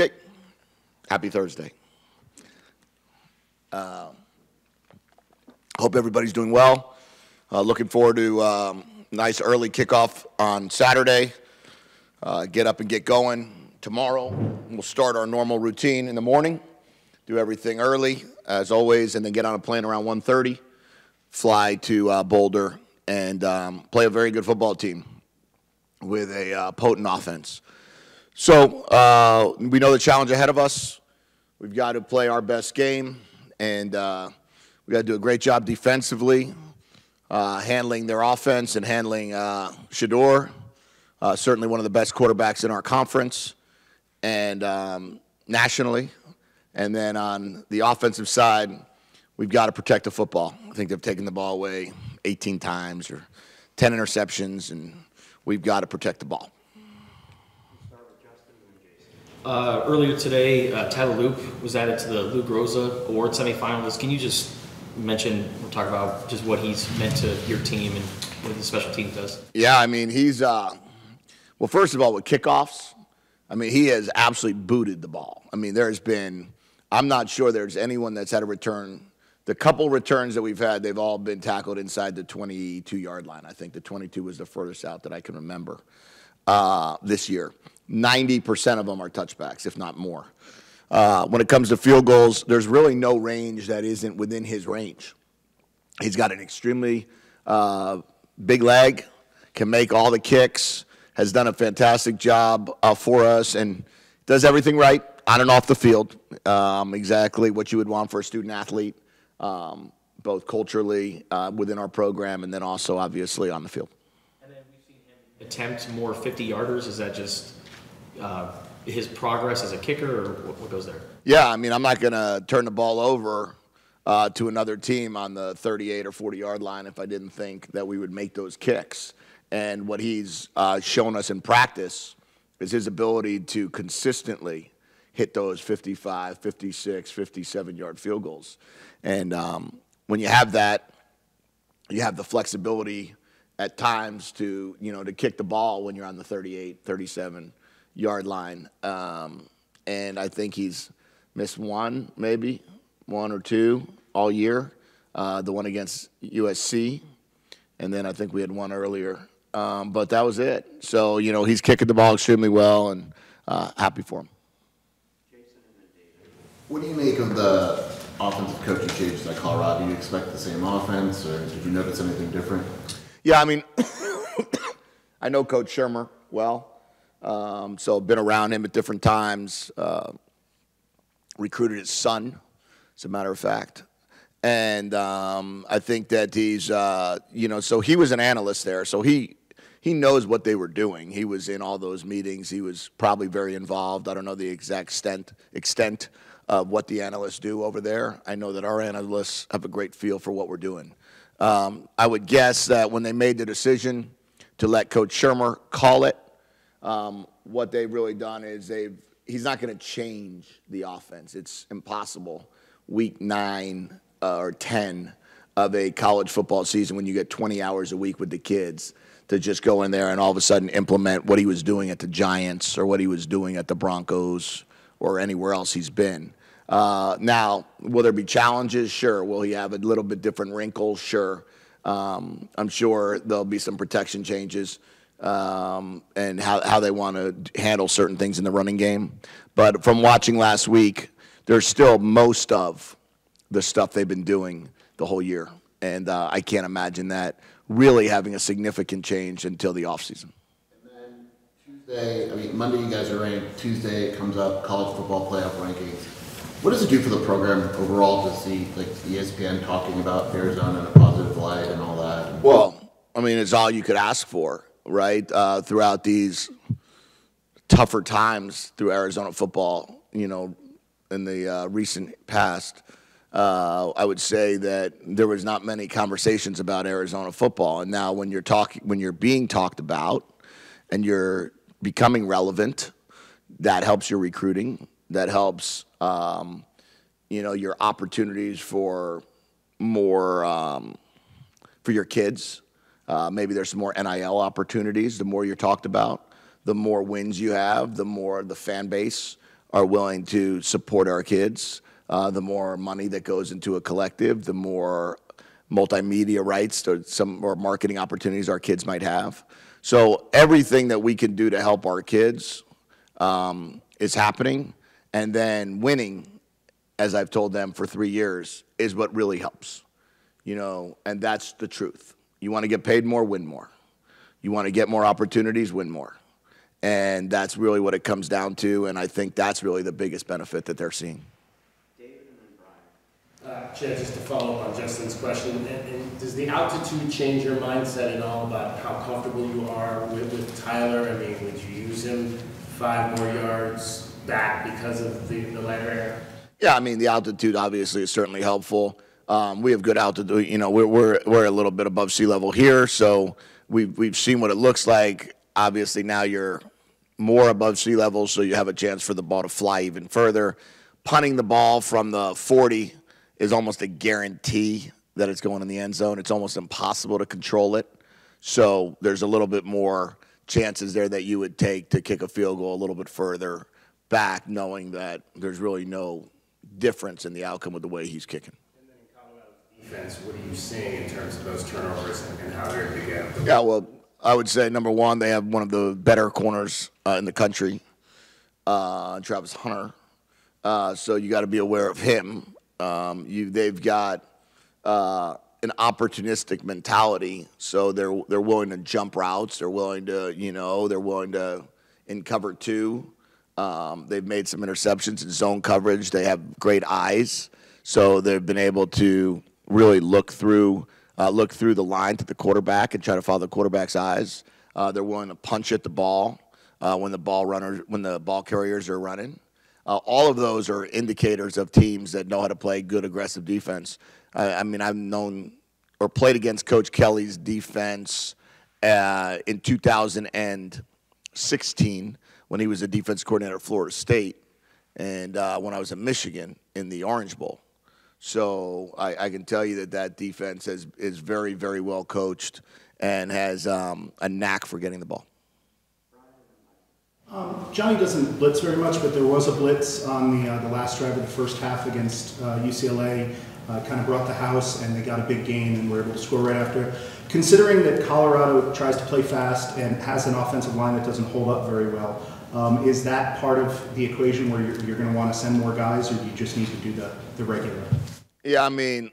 Okay. Happy Thursday. Hope everybody's doing well. Looking forward to nice early kickoff on Saturday. Get up and get going tomorrow. We'll start our normal routine in the morning, do everything early, as always, and then get on a plane around 1:30, fly to Boulder, and play a very good football team with a potent offense. So we know the challenge ahead of us. We've got to play our best game, and we got to do a great job defensively, handling their offense and handling Shedeur, certainly one of the best quarterbacks in our conference and nationally. And then on the offensive side, we've got to protect the football. I think they've taken the ball away 18 times or 10 interceptions, and we've got to protect the ball. Earlier today, Tylan Loop was added to the Lou Groza Award semifinalists. Can you just mention or talk about just what he's meant to your team and what the special team does? Yeah, I mean, he's well, first of all, with kickoffs, I mean, he has absolutely booted the ball. I mean, there's been, I'm not sure there's anyone that's had a return. The couple returns that we've had, they've all been tackled inside the 22-yard line. I think the 22 was the furthest out that I can remember this year. 90% of them are touchbacks, if not more. When it comes to field goals, there's really no range that isn't within his range. He's got an extremely big leg, can make all the kicks, has done a fantastic job for us, and does everything right on and off the field. Exactly what you would want for a student athlete, both culturally within our program and then also obviously on the field. And then we've seen him attempt more 50-yarders. Is that just his progress as a kicker, or what goes there? Yeah, I mean, I'm not going to turn the ball over to another team on the 38 or 40-yard line if I didn't think that we would make those kicks. And what he's shown us in practice is his ability to consistently hit those 55, 56, 57-yard field goals. And when you have that, you have the flexibility at times to, to kick the ball when you're on the 38, 37-yard line. And I think he's missed one or two all year, the one against USC. And then I think we had one earlier. But that was it. So, he's kicking the ball extremely well, and happy for him. What do you make of the offensive coaching changes at Colorado? Do you expect the same offense, or did you notice anything different? Yeah, I mean, I know Coach Shermer well, so I've been around him at different times, recruited his son, as a matter of fact. And I think that he's, so he was an analyst there, so he knows what they were doing. He was in all those meetings. He was probably very involved. I don't know the exact extent of what the analysts do over there. I know that our analysts have a great feel for what we're doing. I would guess that when they made the decision to let Coach Shermer call it, what they've really done is he's not going to change the offense. It's impossible. Week 9 or 10 of a college football season, when you get 20 hours a week with the kids, to just go in there and all of a sudden implement what he was doing at the Giants or what he was doing at the Broncos or anywhere else he's been. Now, will there be challenges? Sure. Will he have a little bit different wrinkles? Sure. I'm sure there'll be some protection changes and how they want to handle certain things in the running game. But from watching last week, there's still most of the stuff they've been doing the whole year. And I can't imagine that really having a significant change until the offseason. And then Monday you guys are ranked. Tuesday it comes up, college football playoff rankings. What does it do for the program overall to see ESPN talking about Arizona in a positive light and all that? Well, it's all you could ask for, right? Throughout these tougher times through Arizona football, in the recent past, I would say that there was not many conversations about Arizona football. And now when you're being talked about and you're becoming relevant, that helps your recruiting. That helps, your opportunities for more for your kids. Maybe there's some more NIL opportunities. The more you're talked about, the more wins you have, the more the fan base are willing to support our kids. The more money that goes into a collective, the more multimedia rights or some more marketing opportunities our kids might have. So everything that we can do to help our kids is happening. And then winning, as I've told them for 3 years, is what really helps. And that's the truth. You want to get paid more, win more. You want to get more opportunities, win more. And that's really what it comes down to, and I think that's really the biggest benefit that they're seeing. David and then Brian. Jedd, just to follow up on Justin's question, and does the altitude change your mindset at all about how comfortable you are with Tyler? I mean, would you use him 5 more yards back because of the lighter air? Yeah, I mean, the altitude obviously is certainly helpful. We have good altitude. We're a little bit above sea level here, so we've seen what it looks like. Obviously, now you're more above sea level, so you have a chance for the ball to fly even further. Punting the ball from the 40 is almost a guarantee that it's going in the end zone. It's almost impossible to control it. So there's a little bit more chances there that you would take to kick a field goal a little bit further back, knowing that there's really no difference in the outcome with the way he's kicking. And then in Colorado's defense, what are you seeing in terms of those turnovers and how they're going to get them? Yeah, well, I would say, number one, they have one of the better corners in the country, Travis Hunter. So you got to be aware of him. They've got an opportunistic mentality, so they're willing to jump routes. They're willing to, they're willing to in cover 2. They've made some interceptions in zone coverage. They have great eyes, so they've been able to really look through the line to the quarterback and try to follow the quarterback's eyes. They're willing to punch at the ball when the ball carriers are running. All of those are indicators of teams that know how to play good aggressive defense. I mean, I've known or played against Coach Kelly's defense in 2016 when he was a defense coordinator at Florida State, and when I was in Michigan in the Orange Bowl. So I can tell you that defense is very, very well coached and has a knack for getting the ball. Johnny doesn't blitz very much, but there was a blitz on the last drive of the first half against UCLA. Kind of brought the house, and they got a big gain and were able to score right after it. Considering that Colorado tries to play fast and has an offensive line that doesn't hold up very well, is that part of the equation where you're going to want to send more guys, or do you just need to do the regular? Yeah, I mean,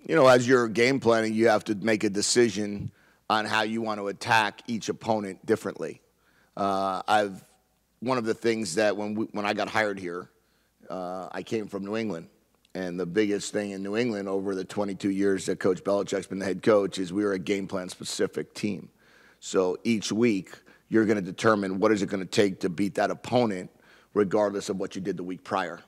as you're game planning, you have to make a decision on how you want to attack each opponent differently. One of the things that when I got hired here, I came from New England. And the biggest thing in New England over the 22 years that Coach Belichick's been the head coach is we were a game plan specific team. So each week you're going to determine what is it going to take to beat that opponent regardless of what you did the week prior.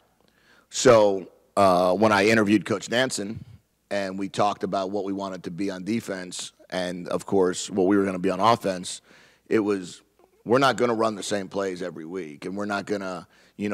So when I interviewed Coach Nansen and we talked about what we wanted to be on defense and, of course, what we were going to be on offense, it was we're not going to run the same plays every week, and we're not going to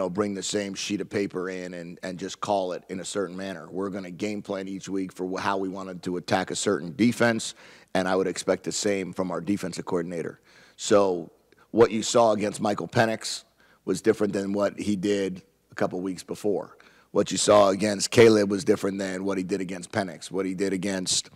bring the same sheet of paper in and just call it in a certain manner. We're going to game plan each week for how we wanted to attack a certain defense, and I would expect the same from our defensive coordinator. So what you saw against Michael Penix was different than what he did a couple weeks before. What you saw against Caleb was different than what he did against Penix. What he did against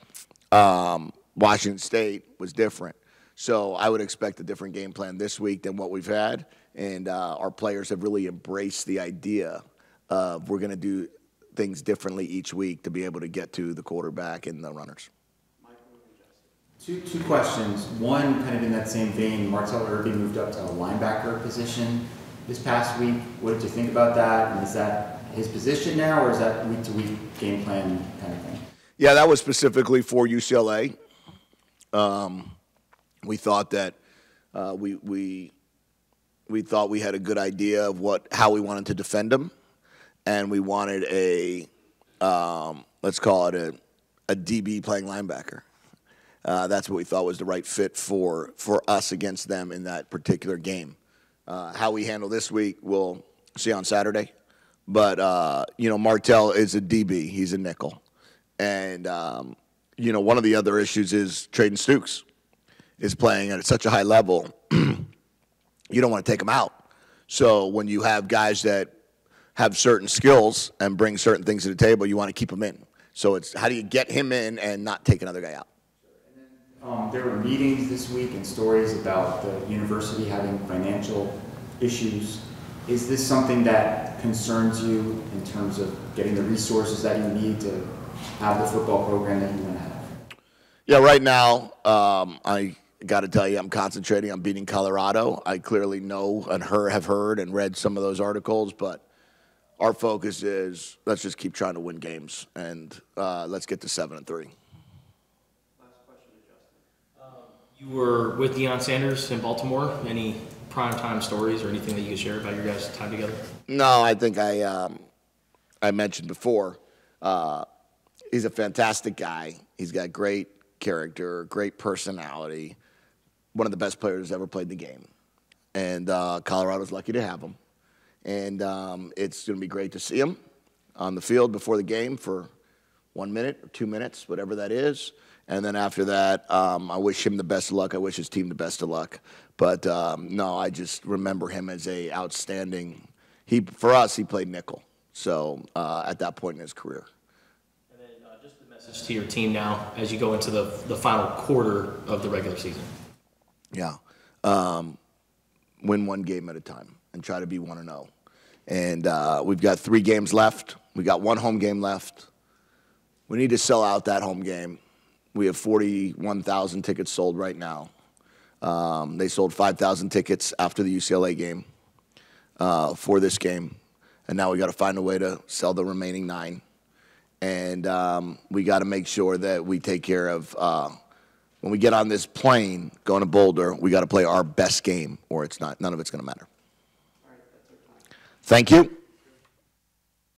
Washington State was different. So I would expect a different game plan this week than what we've had. And our players have really embraced the idea of we're going to do things differently each week to be able to get to the quarterback and the runners. Two questions. One, kind of in that same vein, Martell Irby moved up to a linebacker position this past week. What did you think about that? And is that his position now, or is that week-to-week game plan kind of thing? Yeah, that was specifically for UCLA. We thought that we thought we had a good idea of how we wanted to defend him, and we wanted let's call it a DB playing linebacker. That's what we thought was the right fit for us against them in that particular game. How we handle this week, we'll see on Saturday. But Martell is a DB; he's a nickel, and one of the other issues is Traden Stukes is playing at such a high level. You don't want to take him out. So when you have guys that have certain skills and bring certain things to the table, you want to keep them in. So it's how do you get him in and not take another guy out? There were meetings this week and stories about the university having financial issues. Is this something that concerns you in terms of getting the resources that you need to have the football program that you want to have? Yeah, right now, I got to tell you, I'm concentrating on beating Colorado. I clearly know and have heard and read some of those articles, but our focus is let's just keep trying to win games, and let's get to 7-3. You were with Deion Sanders in Baltimore. Any primetime stories or anything that you could share about your guys' time together? No, I think I mentioned before, he's a fantastic guy. He's got great character, great personality, one of the best players who's ever played the game. And Colorado's lucky to have him. And it's going to be great to see him on the field before the game for 1 minute or 2 minutes, whatever that is. And then after that, I wish him the best of luck. I wish his team the best of luck. But, no, I just remember him as a outstanding – for us, he played nickel. So at that point in his career. And then just the message to your team now as you go into the final quarter of the regular season. Yeah. Win one game at a time and try to be 1-0. And we've got 3 games left. We got 1 home game left. We need to sell out that home game. We have 41,000 tickets sold right now. They sold 5,000 tickets after the UCLA game for this game. And now we got to find a way to sell the remaining 9. And we got to make sure that we take care of when we get on this plane going to Boulder, we got to play our best game or it's not. None of it's going to matter. Thank you.